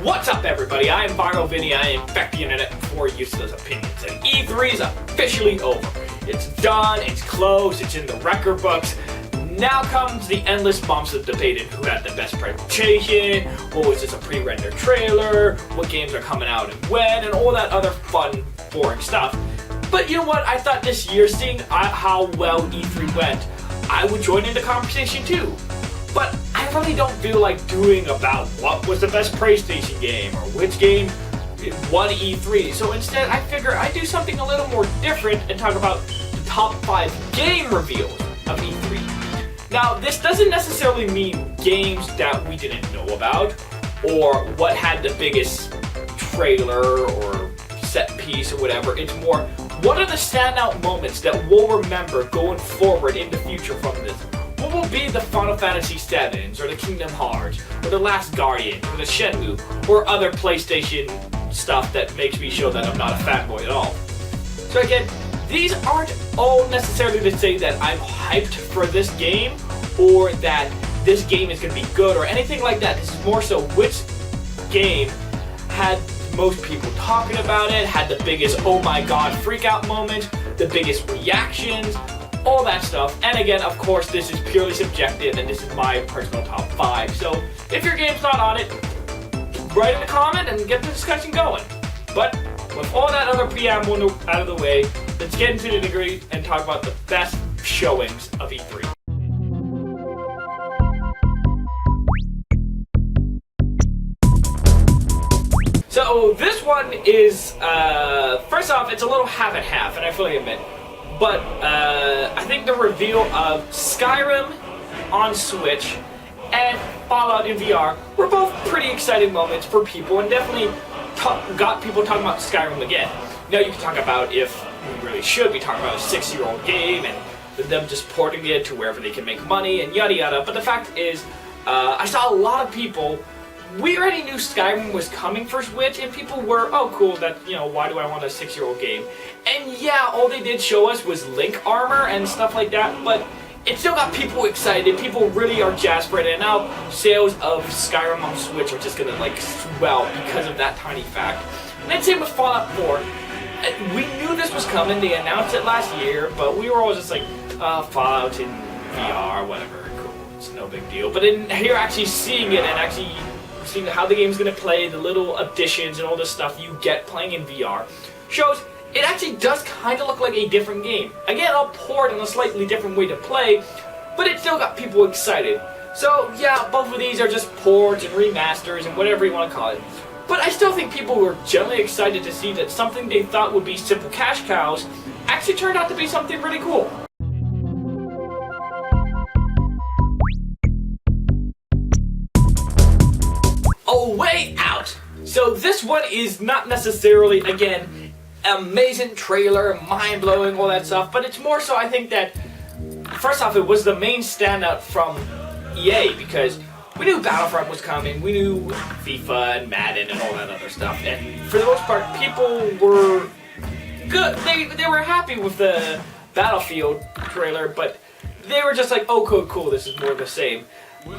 What's up, everybody? I am Viral Vinnie. I infect the internet for useless opinions, and E3 is officially over. It's done, it's closed, it's in the record books. Now comes the endless bumps of debating who had the best presentation, what was this a pre-rendered trailer, what games are coming out and when, and all that other fun, boring stuff. But you know what? I thought this year, seeing how well E3 went, I would join in the conversation too. But I really don't feel like doing about what was the best PlayStation game or which game won E3. So instead, I figure I'd do something a little more different and talk about the top 5 game reveals of E3. Now, this doesn't necessarily mean games that we didn't know about or what had the biggest trailer or set piece or whatever. It's more, what are the standout moments that we'll remember going forward in the future from this? What will be the Final Fantasy VIIs, or the Kingdom Hearts, or the Last Guardian, or the Shenmue, or other PlayStation stuff that makes me show that I'm not a fanboy at all. So again, these aren't all necessarily to say that I'm hyped for this game, or that this game is going to be good, or anything like that. This is more so which game had most people talking about it, had the biggest oh my god freak out moment, the biggest reactions, all that stuff. And again, of course, this is purely subjective and this is my personal top 5. So if your game's not on it, write in a comment and get the discussion going. But with all that other preamble out of the way, let's get into the nitty-gritty and talk about the best showings of E3. So this one is, first off, it's a little half and half, and I fully admit. But I think the reveal of Skyrim on Switch and Fallout in VR were both pretty exciting moments for people, and definitely got people talking about Skyrim again. Now you can talk about if we really should be talking about a 6-year-old game and them just porting it to wherever they can make money and yada yada. But the fact is, I saw a lot of people. We already knew Skyrim was coming for Switch, and people were, oh cool, that, you know, why do I want a 6-year-old game? And yeah, all they did show us was Link armor and stuff like that, but it still got people excited. People really are jazzed for it, and now sales of Skyrim on Switch are just gonna like swell because of that tiny fact. And then same with Fallout 4. We knew this was coming, they announced it last year, but we were always just like, Fallout in VR, whatever, cool, it's no big deal. But in here actually seeing it and actually seeing how the game's going to play, the little additions and all this stuff you get playing in VR, shows it actually does kind of look like a different game. Again, a port in a slightly different way to play, but it still got people excited. So yeah, both of these are just ports and remasters and whatever you want to call it. But I still think people were generally excited to see that something they thought would be simple cash cows actually turned out to be something pretty cool. A Way Out. So this one is not necessarily, again, amazing trailer, mind-blowing, all that stuff, but it's more so I think that, first off, it was the main standout from EA, because we knew Battlefront was coming, we knew FIFA and Madden and all that other stuff, and for the most part, people were good. They were happy with the Battlefield trailer, but they were just like, oh cool, this is more of the same.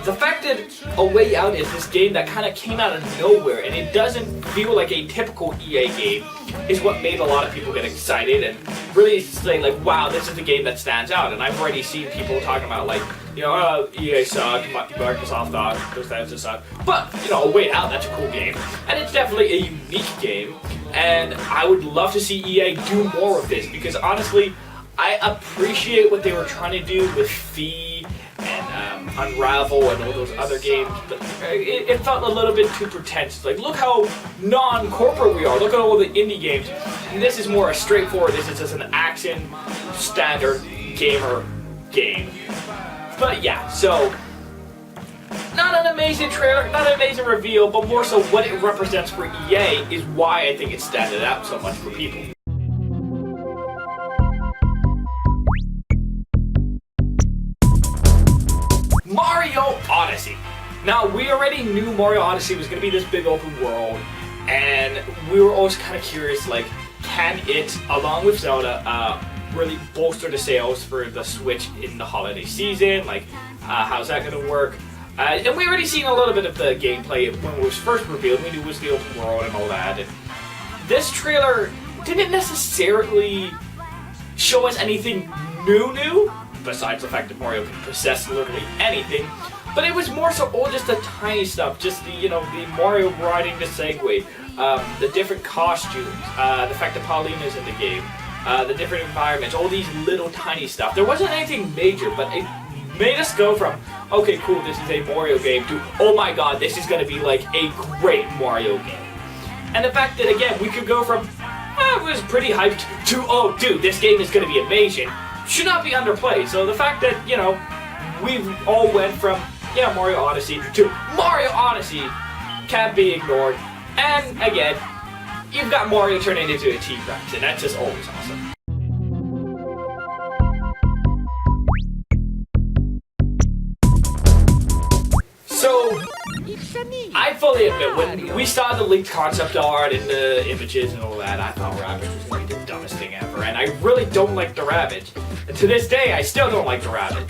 The fact that A Way Out is this game that kind of came out of nowhere and it doesn't feel like a typical EA game is what made a lot of people get excited and really say like, wow, this is the game that stands out. And I've already seen people talking about like, you know, EA sucked, Microsoft thought those types of stuff. But, you know, A Way Out, that's a cool game. And it's definitely a unique game. And I would love to see EA do more of this because honestly, I appreciate what they were trying to do with Fee and Unravel and all those other games, but it felt a little bit too pretentious. Like, look how non-corporate we are. Look at all the indie games. And this is more a straightforward, this is just an action, standard gamer game. But yeah, so, not an amazing trailer, not an amazing reveal, but more so what it represents for EA is why I think it stands out so much for people. Mario Odyssey. Now, we already knew Mario Odyssey was going to be this big open world, and we were always kind of curious, like, can it, along with Zelda, really bolster the sales for the Switch in the holiday season? Like, how's that going to work? And we already seen a little bit of the gameplay when it was first revealed. We knew it was the open world and all that. And this trailer didn't necessarily show us anything new, besides the fact that Mario can possess literally anything. But it was more so all just the tiny stuff, just the the Mario riding the Segway, the different costumes, the fact that Paulina's in the game, the different environments, all these little tiny stuff. There wasn't anything major, but it made us go from, okay, cool, this is a Mario game, to, oh my god, this is going to be like a great Mario game. And the fact that, again, we could go from, I was pretty hyped, to, oh dude, this game is going to be amazing, should not be underplayed. So the fact that, we've all went from, Mario Odyssey to Mario Odyssey can't be ignored. And again, you've got Mario turning into a T-Rex, and that's just always awesome. So, I fully admit, when we saw the leaked concept art and the images and all that, I thought Rabbids was going to be the dumbest thing ever, and I really don't like the Rabbids. And to this day, I still don't like the Rabbids.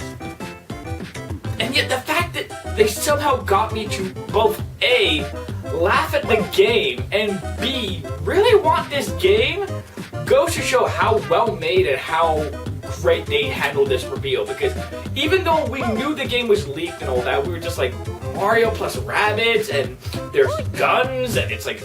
And yet the fact that they somehow got me to both A, laugh at the game, and B, really want this game, goes to show how well made and how great they handled this reveal. Because even though we knew the game was leaked and all that, we were just like, Mario plus Rabbids, and there's guns, and it's like,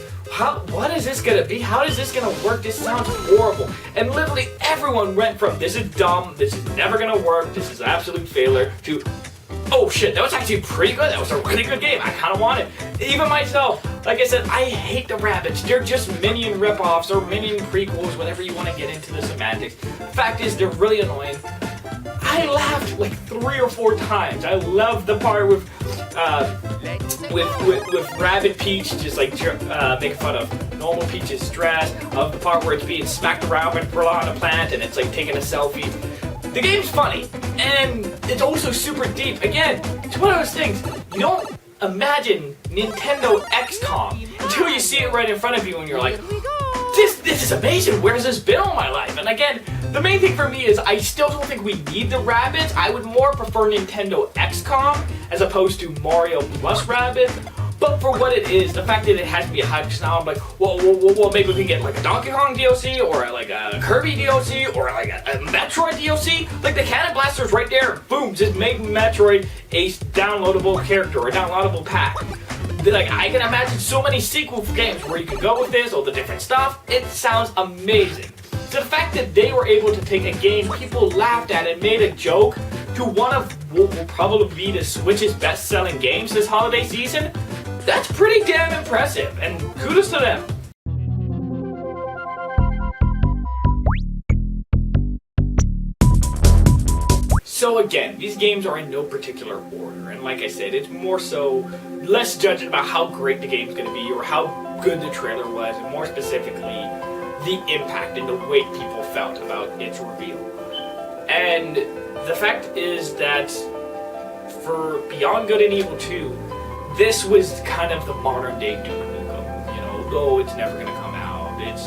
what is this gonna be? How is this gonna work? This sounds horrible. And literally everyone went from, this is dumb, this is never gonna work, this is an absolute failure, to, oh shit, that was actually pretty good. That was a really good game. I kind of want it. Even myself, like I said, I hate the Rabbids. They're just Minion ripoffs or Minion prequels, whatever you want to get into the semantics. Fact is, they're really annoying. I laughed like 3 or 4 times. I love the part with Rabbid Peach just like making fun of normal Peach's dress, of the part where it's being smacked around with Piranha Plant and it's like taking a selfie. The game's funny, and it's also super deep. Again, it's one of those things, you don't imagine Nintendo XCOM until you see it right in front of you and you're like, this is amazing, where's this been all my life? And again, the main thing for me is I still don't think we need the Rabbids. I would more prefer Nintendo XCOM as opposed to Mario plus Rabbids. But for what it is, the fact that it has to be a hype, now I'm like, well, maybe we can get like a Donkey Kong DLC, or like a Kirby DLC, or like a Metroid DLC. Like the Cannon Blaster's right there, boom, just make Metroid a downloadable character, or a downloadable pack. Like, I can imagine so many sequel games where you could go with this, all the different stuff. It sounds amazing. So the fact that they were able to take a game people laughed at and made a joke to one of what will probably be the Switch's best-selling games this holiday season, that's pretty damn impressive, and kudos to them. So again, these games are in no particular order, and like I said, it's more so less judging about how great the game's going to be or how good the trailer was, and more specifically, the impact and the way people felt about its reveal. And the fact is that for Beyond Good and Evil 2, this was kind of the modern day Duke Nukem. Oh, it's never gonna come out. It's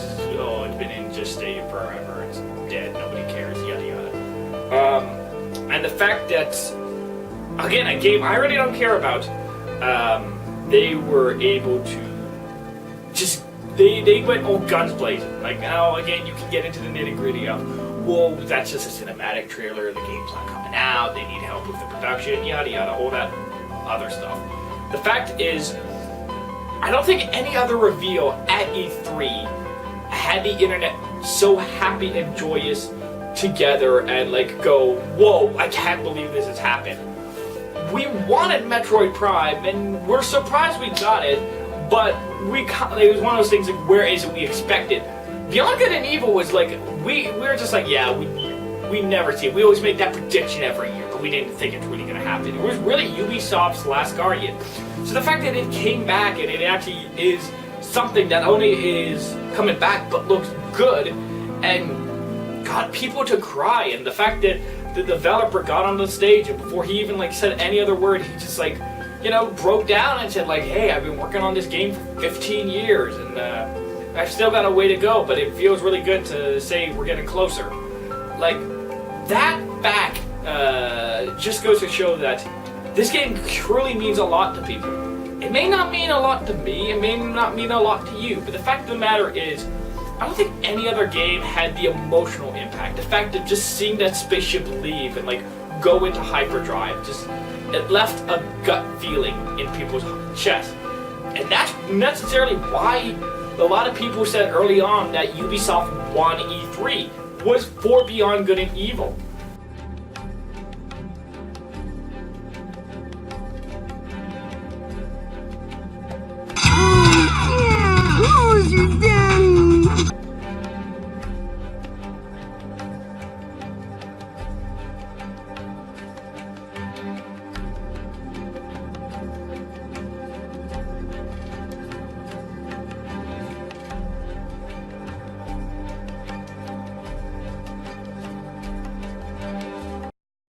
been in gestation forever. It's dead. Nobody cares. Yada yada. And the fact that, again, a game I really don't care about, they were able to just they went all guns blazing. Like now, again, you can get into the nitty gritty of, well, that's just a cinematic trailer. The game's not coming out. They need help with the production. Yada yada. All that other stuff. The fact is, I don't think any other reveal at E3 had the internet so happy and joyous together and like go, whoa, I can't believe this has happened. We wanted Metroid Prime and we're surprised we got it, but it was one of those things like, where is it we expected? Beyond Good and Evil was like, we were just like, yeah, we never see it. We always make that prediction every year, but we didn't think it's really going to happen. It was really Ubisoft's Last Guardian. So the fact that it came back and it actually is something that only is coming back but looks good and got people to cry, and the fact that the developer got on the stage and before he even like said any other word, he just like, broke down and said like, hey, I've been working on this game for 15 years and I've still got a way to go, but it feels really good to say we're getting closer. Like, that fact just goes to show that This game truly means a lot to people. It may not mean a lot to me, it may not mean a lot to you, but the fact of the matter is, I don't think any other game had the emotional impact. The fact of just seeing that spaceship leave and like go into hyperdrive, just it left a gut feeling in people's chest. And that's necessarily why a lot of people said early on that Ubisoft won E3 was for Beyond Good and Evil.